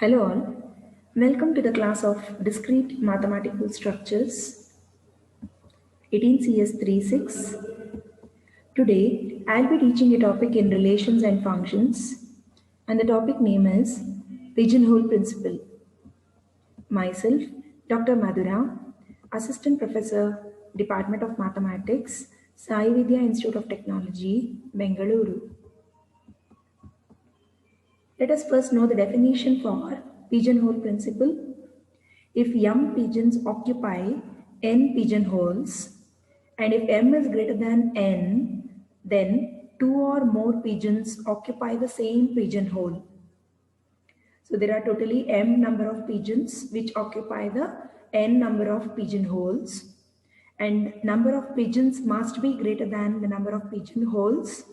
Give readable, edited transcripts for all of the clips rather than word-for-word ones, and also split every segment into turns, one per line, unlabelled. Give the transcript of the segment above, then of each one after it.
Hello all, welcome to the class of Discrete Mathematical Structures 18 CS 36. Today I'll be teaching a topic in relations and functions, and the topic name is Pigeonhole Principle. Myself, Dr. Madhura, Assistant Professor, Department of Mathematics, Sai Vidya Institute of Technology, Bengaluru. Let us first know the definition for pigeonhole principle. If m pigeons occupy n pigeonholes, and if m is greater than n, then two or more pigeons occupy the same pigeonhole. So there are totally m number of pigeons which occupy the n number of pigeonholes, and number of pigeons must be greater than the number of pigeonholes.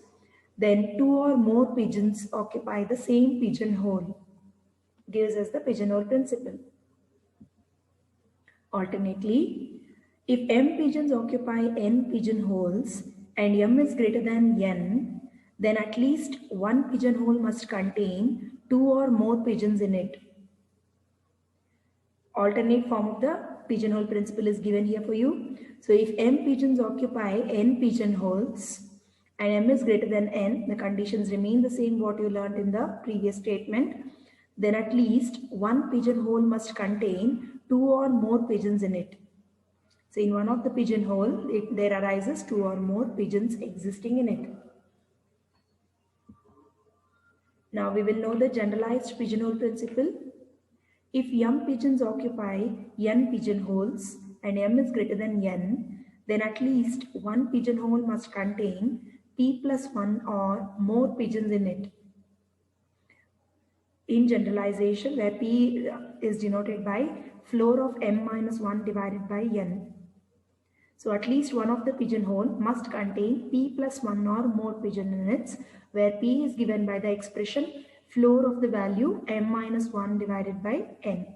Then two or more pigeons occupy the same pigeonhole. Gives us the pigeonhole principle. Alternately, if m pigeons occupy n pigeonholes and m is greater than n, then at least one pigeonhole must contain two or more pigeons in it. Alternate form of the pigeonhole principle is given here for you. So if m pigeons occupy n pigeonholes and m is greater than n, the conditions remain the same what you learned in the previous statement, then at least one pigeonhole must contain two or more pigeons in it. So in one of the pigeonhole, there arises two or more pigeons existing in it. Now we will know the generalized pigeonhole principle. If m pigeons occupy n pigeonholes and m is greater than n, then at least one pigeonhole must contain p plus 1 or more pigeons in it. In generalization, where p is denoted by floor of m minus 1 divided by n. So at least one of the pigeonhole must contain p plus 1 or more pigeon units, where p is given by the expression floor of the value m minus 1 divided by n.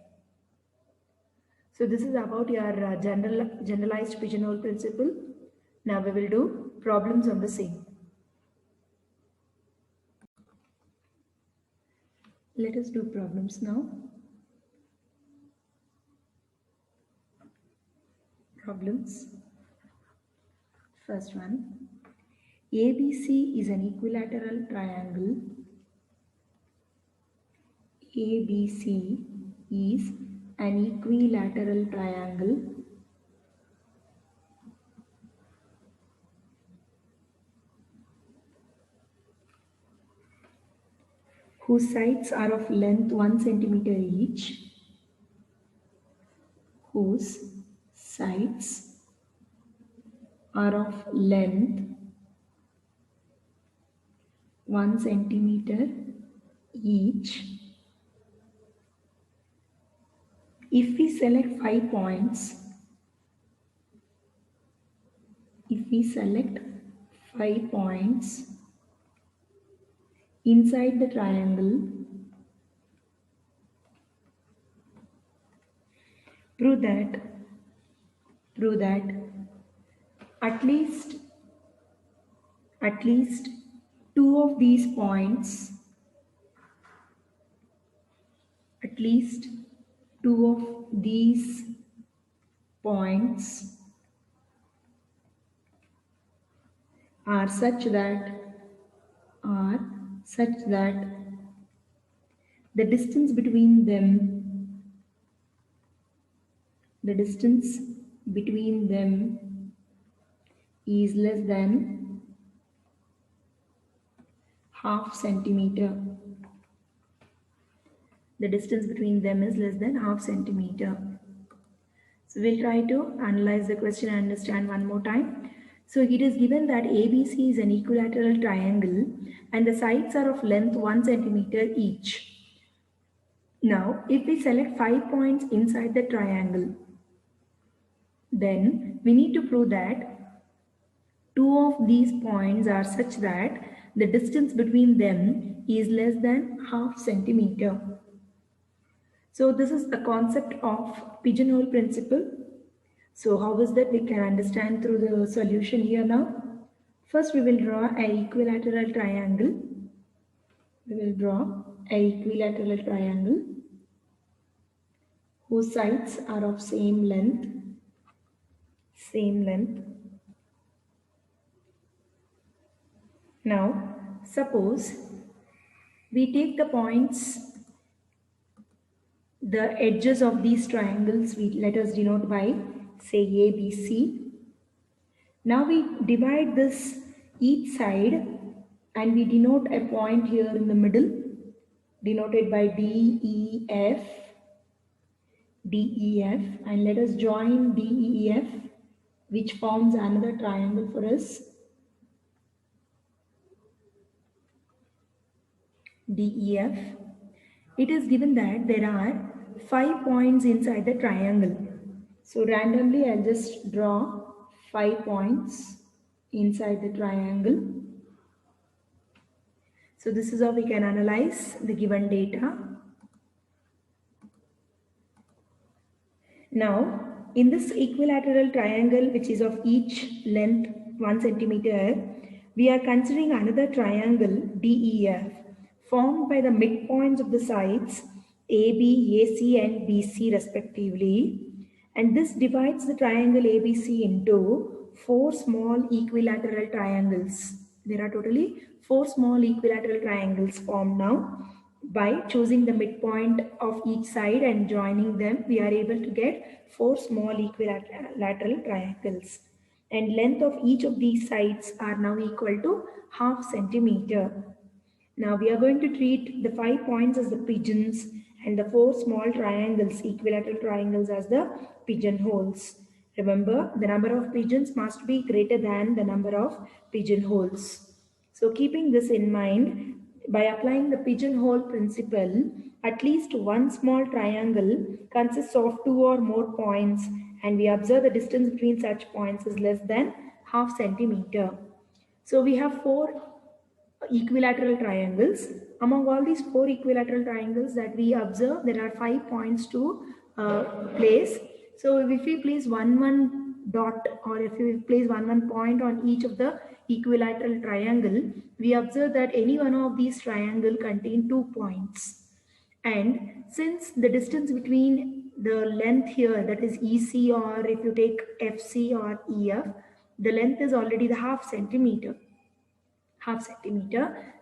So this is about your generalized pigeonhole principle. Now we will do problems on the same. Let us do problems now. Problems. First one. ABC is an equilateral triangle. ABC is an equilateral triangle whose sides are of length 1 centimeter each. Whose sides are of length 1 centimeter each. If we select 5 points, inside the triangle, prove that at least two of these points, are such that the distance between them is less than half centimeter. The distance between them is less than half centimeter. So we'll try to analyze the question and understand one more time. So it is given that ABC is an equilateral triangle and the sides are of length 1 centimeter each. Now, if we select 5 points inside the triangle, then we need to prove that two of these points are such that the distance between them is less than half centimeter. So this is the concept of pigeonhole principle. So how is that we can understand through the solution here now? First we will draw an equilateral triangle. whose sides are of same length. Now, suppose we take the points, the edges of these triangles, let us denote by say A, B, C. Now we divide this each side and we denote a point here in the middle, denoted by DEF, and let us join DEF, which forms another triangle for us, DEF. It is given that there are 5 points inside the triangle. So randomly I'll just draw 5 points inside the triangle. So this is how we can analyze the given data. Now, in this equilateral triangle, which is of each length 1 centimeter, we are considering another triangle DEF formed by the midpoints of the sides AB, AC and BC respectively. And this divides the triangle ABC into 4 small equilateral triangles. There are totally 4 small equilateral triangles formed now. By choosing the midpoint of each side and joining them, we are able to get 4 small equilateral triangles. And length of each of these sides are now equal to half centimeter. Now we are going to treat the 5 points as the pigeons and the 4 small triangles, equilateral triangles, as the pigeonholes. Remember, the number of pigeons must be greater than the number of pigeonholes. So keeping this in mind, by applying the pigeonhole principle, at least one small triangle consists of 2 or more points, and we observe the distance between such points is less than half centimeter. So we have 4 equilateral triangles. Among all these 4 equilateral triangles that we observe, there are 5 points to place. So if we place one dot, or if we place one point on each of the equilateral triangle, we observe that any one of these triangle contain 2 points. And since the distance between the length here, that is EC, or if you take FC or EF, the length is already the half centimeter.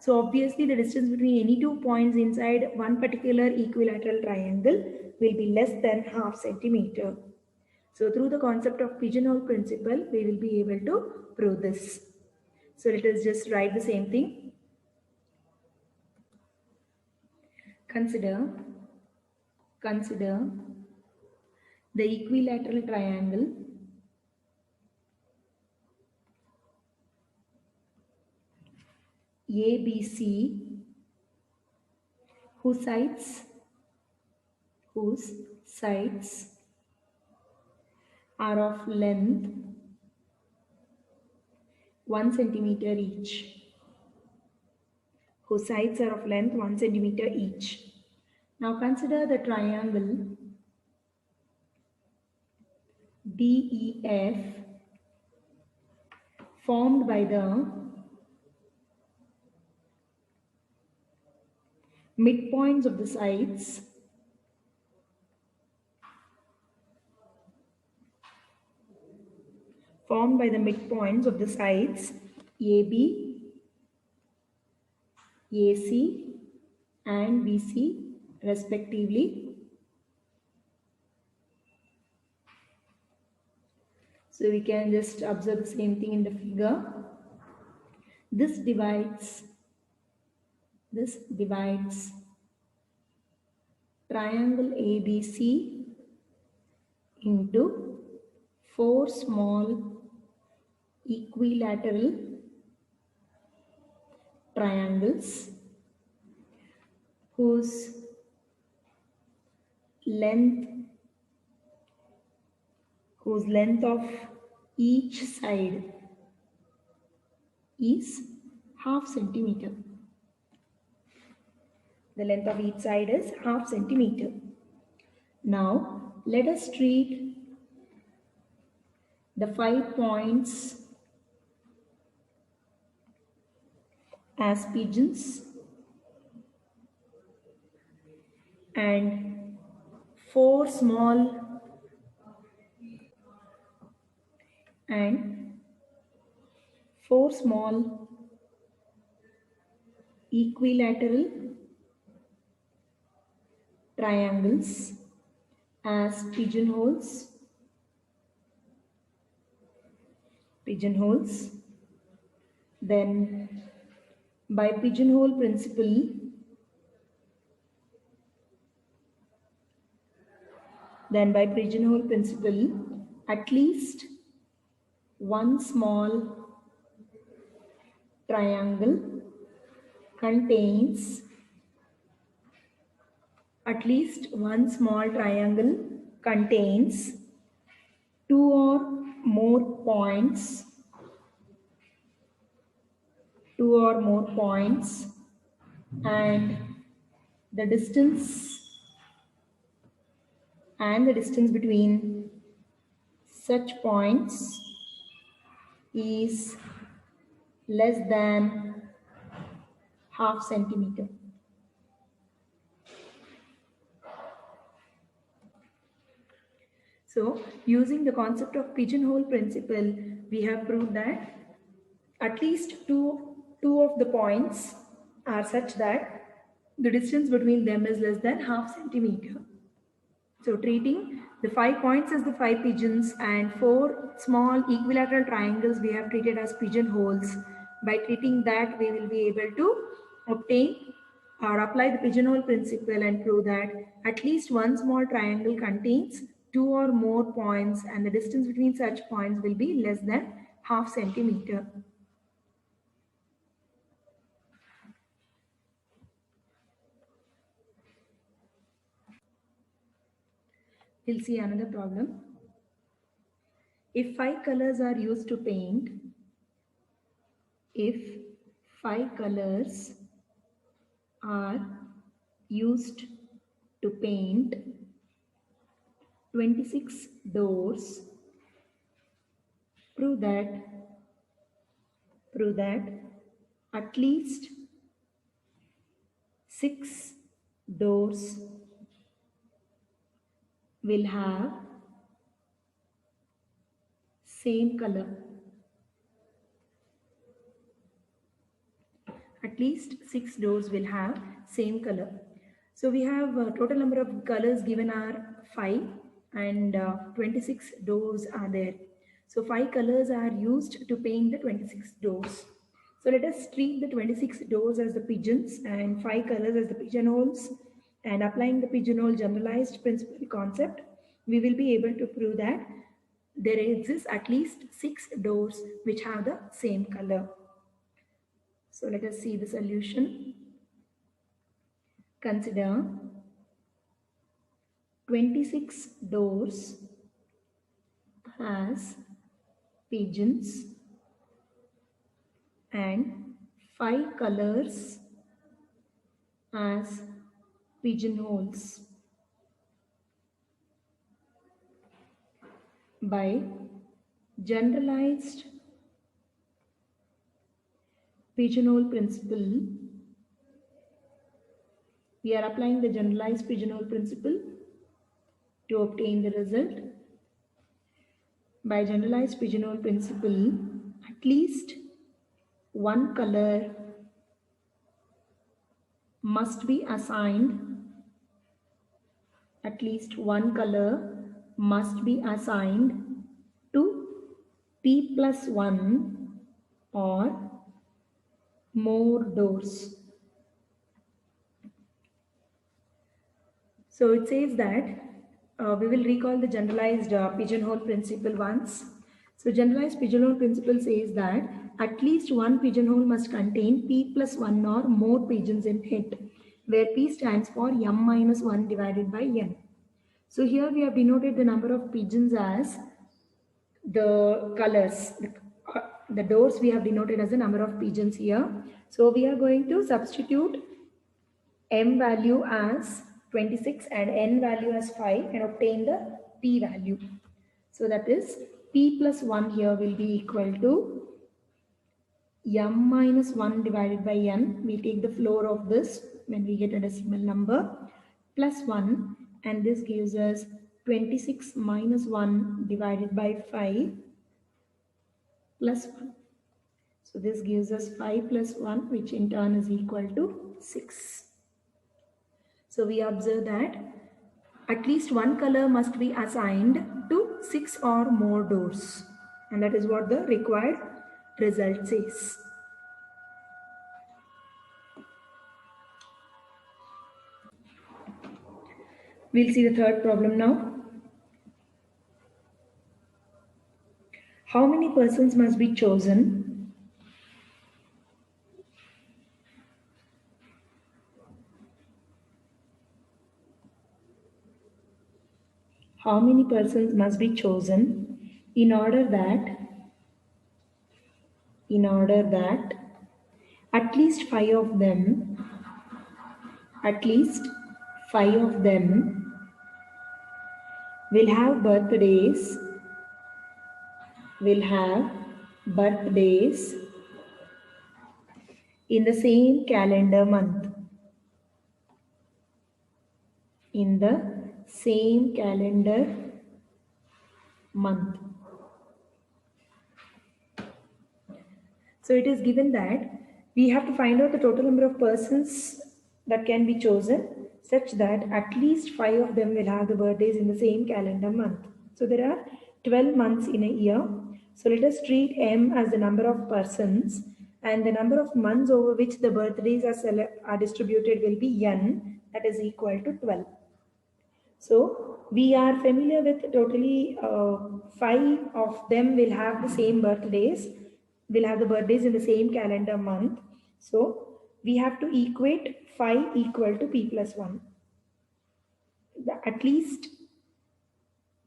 So obviously the distance between any 2 points inside one particular equilateral triangle will be less than half centimeter. So through the concept of pigeonhole principle, we will be able to prove this. So let us just write the same thing. Consider the equilateral triangle ABC, whose sides are of length 1 centimeter each. Whose sides are of length 1 centimeter each. Now consider the triangle DEF formed by the midpoints of the sides AB, AC and BC respectively. So we can just observe the same thing in the figure. This divides triangle ABC into 4 small equilateral triangles whose length of each side is half centimeter. The length of each side is half centimeter. Now let us treat the 5 points as pigeons and 4 small and 4 small equilateral triangles as pigeonholes. Then by pigeonhole principle, at least one small triangle contains two or more points and the distance between such points is less than half centimeter. So using the concept of pigeonhole principle, we have proved that at least two of the points are such that the distance between them is less than half centimeter. So treating the 5 points as the 5 pigeons and 4 small equilateral triangles we have treated as pigeonholes. By treating that, we will be able to obtain or apply the pigeonhole principle and prove that at least one small triangle contains 2 or more points and the distance between such points will be less than half centimeter. We'll see another problem. If 5 colors are used to paint, if 5 colors are used to paint 26 doors, prove that at least 6 doors will have same color. At least 6 doors will have same color. So we have a total number of colors given are 5 and 26 doors are there. So 5 colors are used to paint the 26 doors. So let us treat the 26 doors as the pigeons and 5 colors as the pigeonholes, and applying the pigeonhole generalized principle concept, we will be able to prove that there exists at least 6 doors which have the same color. So let us see the solution. Consider 26 doors as pigeons and 5 colors as pigeonholes. By generalized pigeonhole principle, we are applying the generalized pigeonhole principle to obtain the result. By generalized pigeonhole principle, at least one color must be assigned to P plus 1 or more doors. So it says that we will recall the generalized pigeonhole principle once. So generalized pigeonhole principle says that at least one pigeonhole must contain P plus 1 or more pigeons in it, where P stands for M minus 1 divided by N. So here we have denoted the number of pigeons as the colors. The doors we have denoted as the number of pigeons here. So we are going to substitute M value as 26 and N value as 5 and obtain the P value. So that is P plus 1 here will be equal to M minus 1 divided by N. We take the floor of this when we get a decimal number plus 1 and this gives us 26 minus 1 divided by 5 plus 1. So this gives us 5 plus 1, which in turn is equal to 6. So we observe that at least one color must be assigned to 6 or more doors, and that is what the required result says. We'll see the third problem now. How many persons must be chosen in order that at least 5 of them will have birthdays in the same calendar month. So it is given that we have to find out the total number of persons that can be chosen such that at least 5 of them will have the birthdays in the same calendar month. So there are 12 months in a year. So let us treat M as the number of persons, and the number of months over which the birthdays are distributed will be N, that is equal to 12. So we are familiar with totally 5 of them will have the same birthdays, will have the birthdays in the same calendar month. So we have to equate 5 equal to P plus 1. At least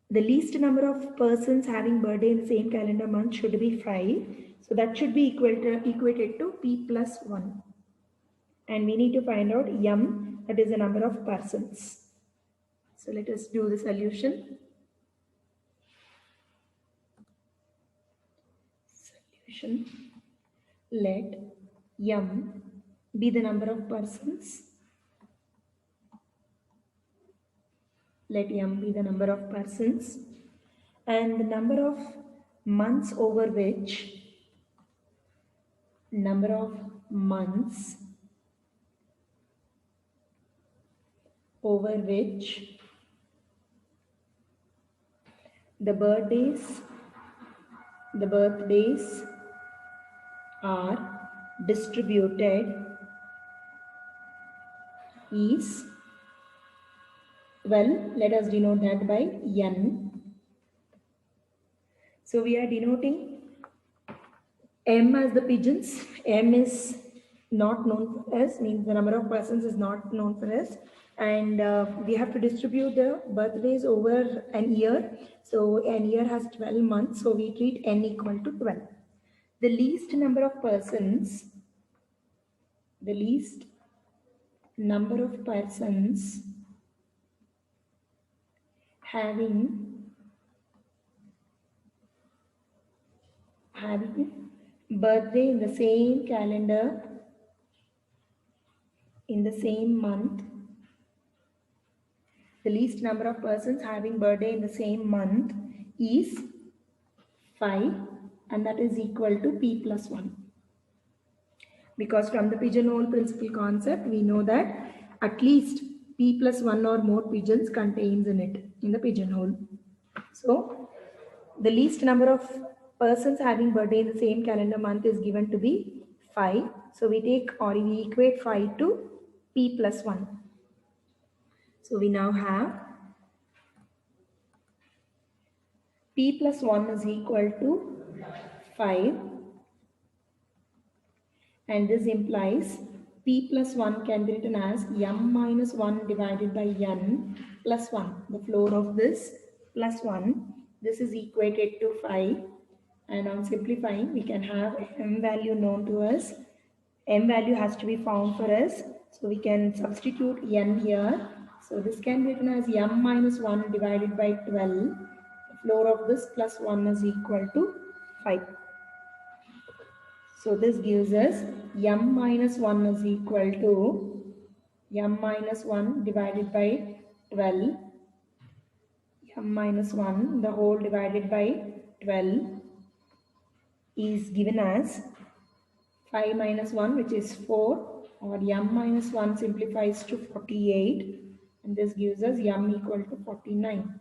the least number of persons having birthday in the same calendar month should be 5. So that should be equated to P plus 1. And we need to find out M, that is the number of persons. So let us do the solution. Let M be the number of persons. And the number of months over which the birthdays are distributed is, well, let us denote that by N. So we are denoting M as the pigeons. M is not known for us, means the number of persons is not known for us. And we have to distribute the birthdays over an year. So an year has 12 months. So we treat N equal to 12. The least number of persons having birthday in the same calendar in the same month, the least number of persons having birthday in the same month is 5, and that is equal to P plus 1. Because from the pigeonhole principle concept, we know that at least P plus 1 or more pigeons contains in it, in the pigeonhole. So the least number of persons having birthday in the same calendar month is given to be 5. So we equate 5 to P plus 1. So we now have P plus 1 is equal to 5, and this implies P plus 1 can be written as M minus 1 divided by N plus 1. The floor of this plus 1, this is equated to 5, and on simplifying we can have M value known to us. M value has to be found for us, so we can substitute N here. So this can be written as M minus 1 divided by 12. The floor of this plus 1 is equal to 5. So this gives us M minus 1 is equal to M minus 1 divided by 12 m minus 1 the whole divided by 12 is given as 5 minus 1, which is 4, or m minus 1 simplifies to 48, and this gives us m equal to 49.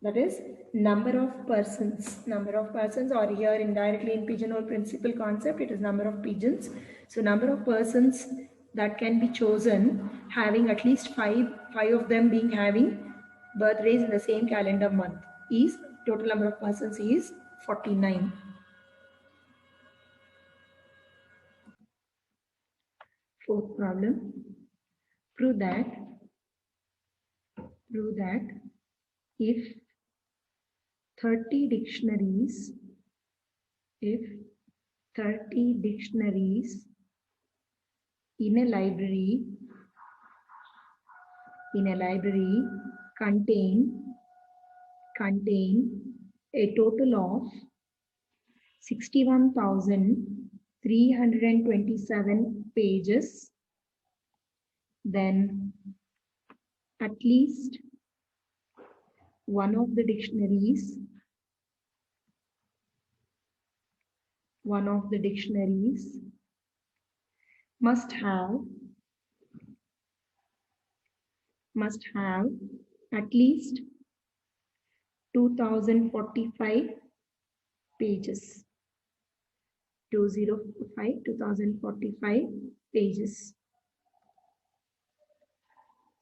That is number of persons. Number of persons, or here indirectly in pigeonhole principle concept, it is number of pigeons. So number of persons that can be chosen having at least five of them being having birthdays in the same calendar month is total number of persons is 49. Fourth problem. Prove that if 30 dictionaries if 30 dictionaries in a library contain a total of 61,327 pages, then at least one of the dictionaries must have at least 2045 pages. 2045 pages.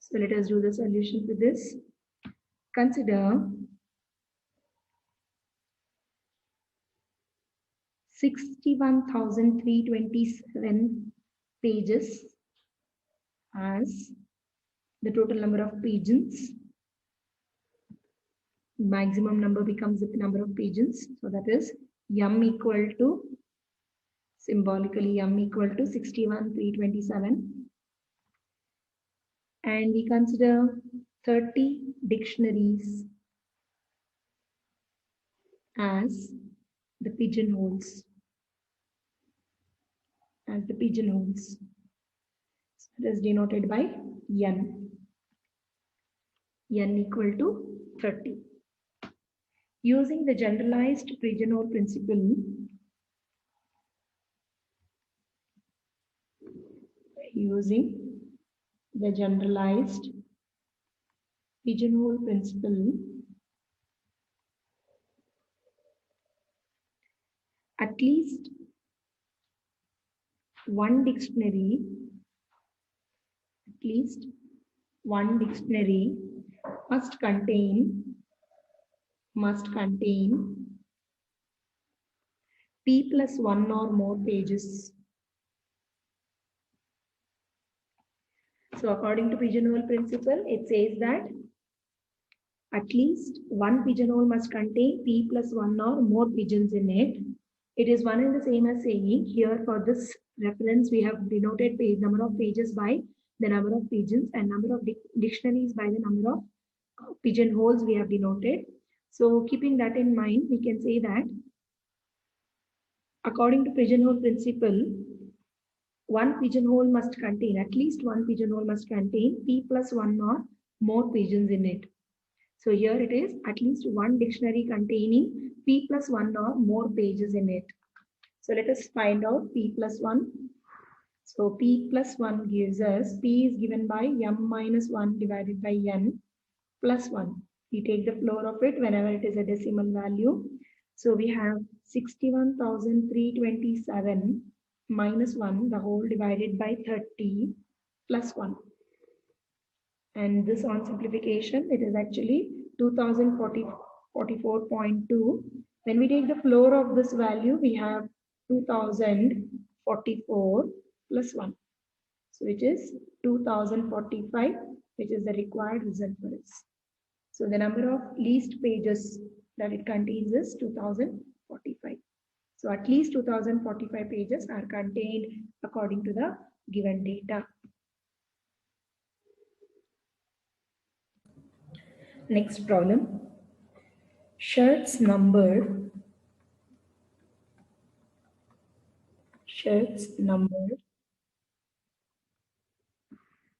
So let us do the solution for this. Consider 61,327 pages as the total number of pigeons. Maximum number becomes the number of pigeons. So that is m equal to, symbolically m equal to 61,327. And we consider 30 dictionaries as the pigeonholes. So it is denoted by n equal to 30. Using the generalized pigeonhole principle, at least one dictionary must contain p plus 1 or more pages. So according to pigeonhole principle, it says that at least one pigeonhole must contain p plus 1 or more pigeons in it. It is one and the same as saying here for this reference we have denoted page number of pages by the number of pigeons and number of dictionaries by the number of pigeonholes we have denoted. So keeping that in mind, we can say that according to pigeonhole principle, one pigeonhole must contain, at least one pigeonhole must contain p plus 1 or more pigeons in it. So here it is at least one dictionary containing p plus 1 or more pages in it. So let us find out p plus 1. So p plus 1 gives us, p is given by m minus 1 divided by n plus 1. We take the floor of it whenever it is a decimal value. So we have 61,327 minus 1 the whole divided by 30 plus 1. And this on simplification, it is actually 2044.2. When we take the floor of this value, we have 2044 plus 1. So which is 2045, which is the required result for us. So the number of least pages that it contains is 2045. So at least 2045 pages are contained according to the given data. Next problem. Shirts numbered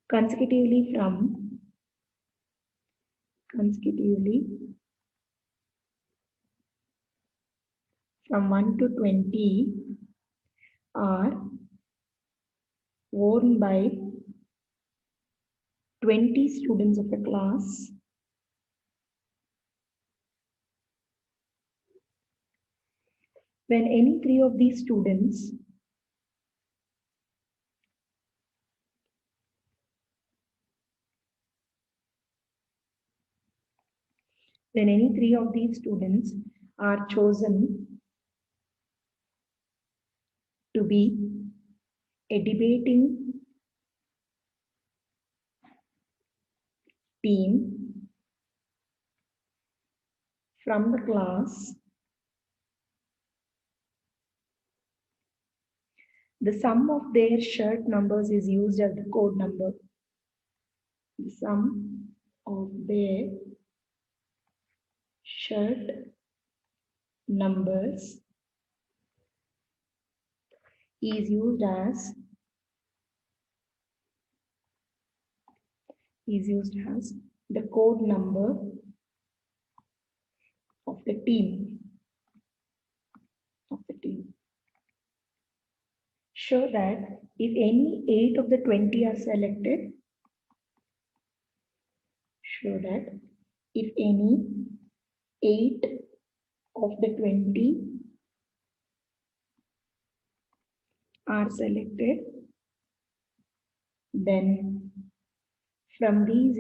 consecutively from consecutively from 1 to 20 are worn by 20 students of a class when any three of these students are chosen to be a debating team from the class, the sum of their shirt numbers is used as the code number. The sum of their shirt numbers is used as the code number of the team. Show that if any 8 of the 20 are selected, show that if any 8 of the 20 are selected, then from these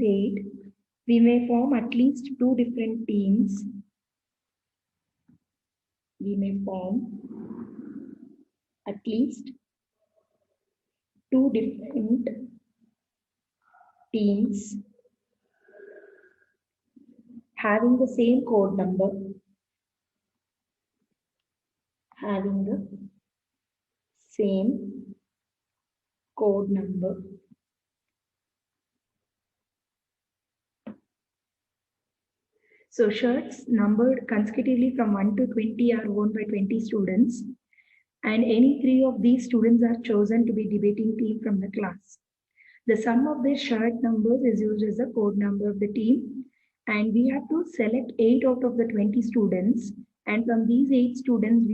8, we may form at least 2 different teams. We may form at least 2 different teams having the same code number. So shirts numbered consecutively from 1 to 20 are worn by 20 students, and any 3 of these students are chosen to be debating team from the class. The sum of their shirt numbers is used as the code number of the team, and we have to select 8 out of the 20 students, and from these 8 students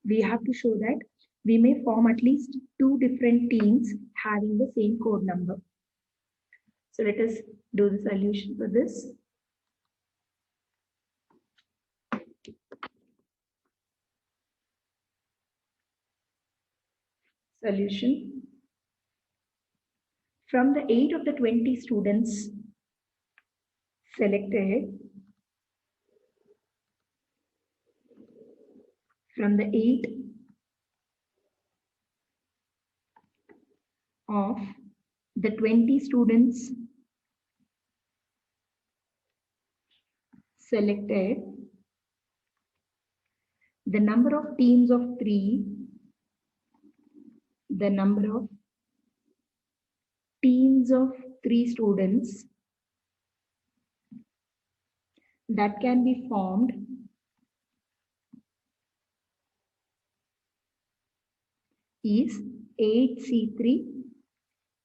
we have to show that we may form at least 2 different teams having the same code number. So let us do the solution for this. Solution. From the 8 of the 20 students selected, from the 8 of the 20 students selected, the number of teams of 3, the number of teams of 3 students that can be formed is 8C3,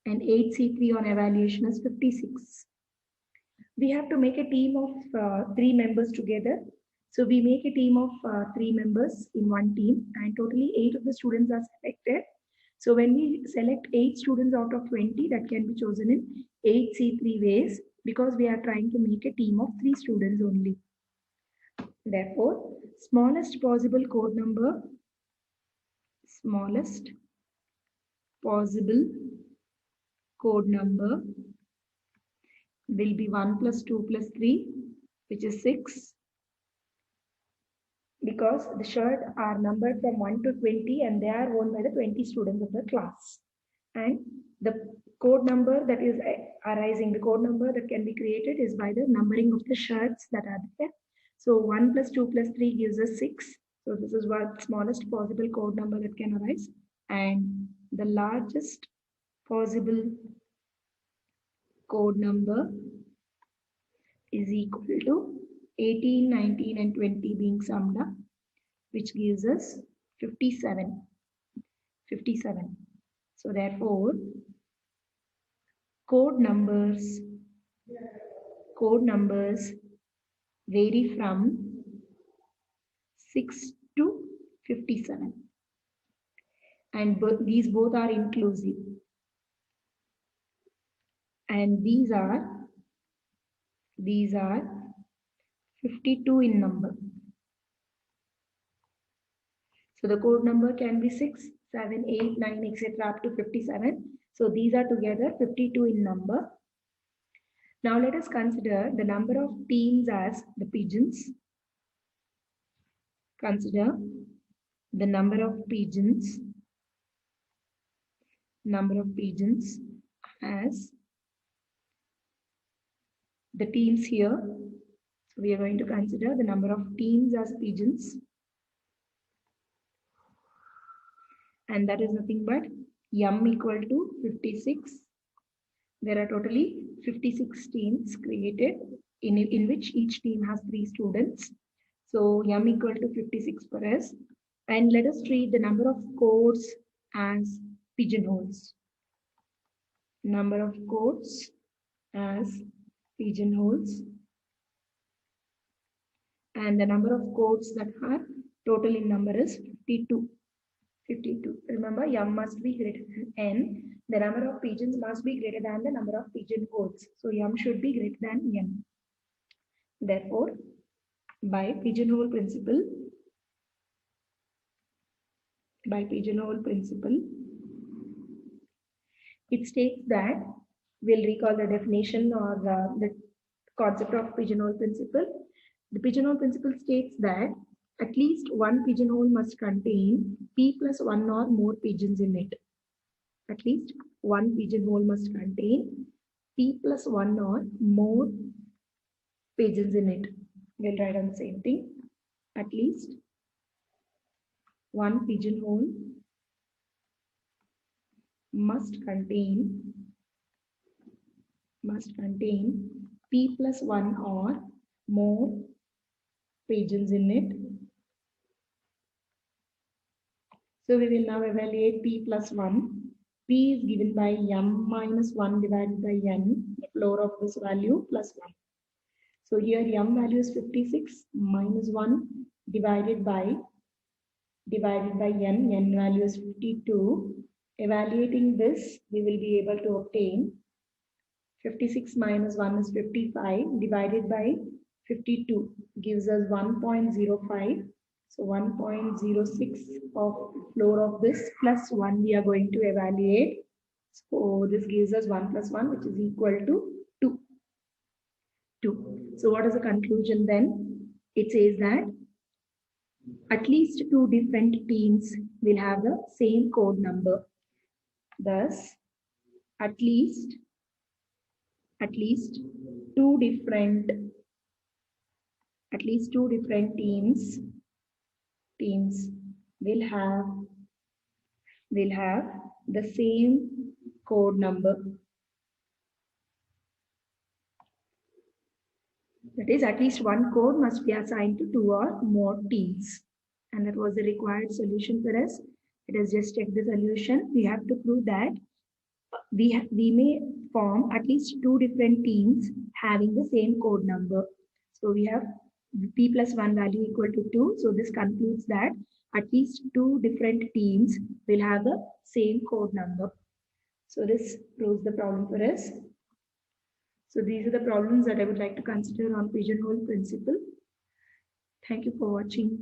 and 8C3 on evaluation is 56. We have to make a team of 3 members together. So we make a team of 3 members in one team, and totally 8 of the students are selected. So when we select 8 students out of 20, that can be chosen in 8C3 ways, because we are trying to make a team of 3 students only. Therefore, smallest possible code number will be 1 plus 2 plus 3, which is 6. Because the shirt are numbered from 1 to 20 and they are worn by the 20 students of the class. And the code number that is arising, the code number that can be created is by the numbering of the shirts that are there. So 1 plus 2 plus 3 gives us 6. So this is what smallest possible code number that can arise. And the largest possible code number is equal to 18, 19 and 20 being summed up, which gives us 57. So therefore, code numbers vary from 6 to 57, and these both are inclusive, and these are 52 in number. So the code number can be 6, 7, 8, 9, etc. up to 57. So these are together 52 in number. Now let us consider the number of teams as the pigeons. Consider the number of pigeons as the teams here. So we are going to consider the number of teams as pigeons, and that is nothing but m equal to 56. There are totally 56 teams created in which each team has 3 students. So m equal to 56 for us. And let us treat the number of codes as pigeonholes. Number of codes as pigeonholes. And the number of codes that are total in number is 52. 52. Remember, m must be greater than n. The number of pigeons must be greater than the number of pigeonholes. So m should be greater than n. Therefore, by pigeonhole principle, it states that, we'll recall the definition or the concept of pigeonhole principle. The pigeonhole principle states that at least one pigeonhole must contain p plus 1 or more pigeons in it. At least one pigeonhole must contain p plus 1 or more pigeons in it. We'll write on the same thing. At least one pigeonhole must contain p plus 1 or more pigeons in it. So we will now evaluate p plus 1. P is given by m minus 1 divided by n, the floor of this value, plus 1. So here m value is 56 minus 1 divided by n value is 52. Evaluating this, we will be able to obtain 56 minus 1 is 55 divided by 52 gives us 1.05. So 1.06 of floor of this plus 1 we are going to evaluate. So this gives us 1 plus 1, which is equal to 2. 2. So what is the conclusion then? It says that at least 2 different teams will have the same code number. Thus, at least 2 different teams will have the same code number. That is, at least one code must be assigned to 2 or more teams. And that was the required solution for us. Let us just check the solution. We have to prove that we may form at least 2 different teams having the same code number. So we have p plus 1 value equal to 2. So this concludes that at least 2 different teams will have the same code number. So this proves the problem for us. So these are the problems that I would like to consider on pigeonhole principle. Thank you for watching.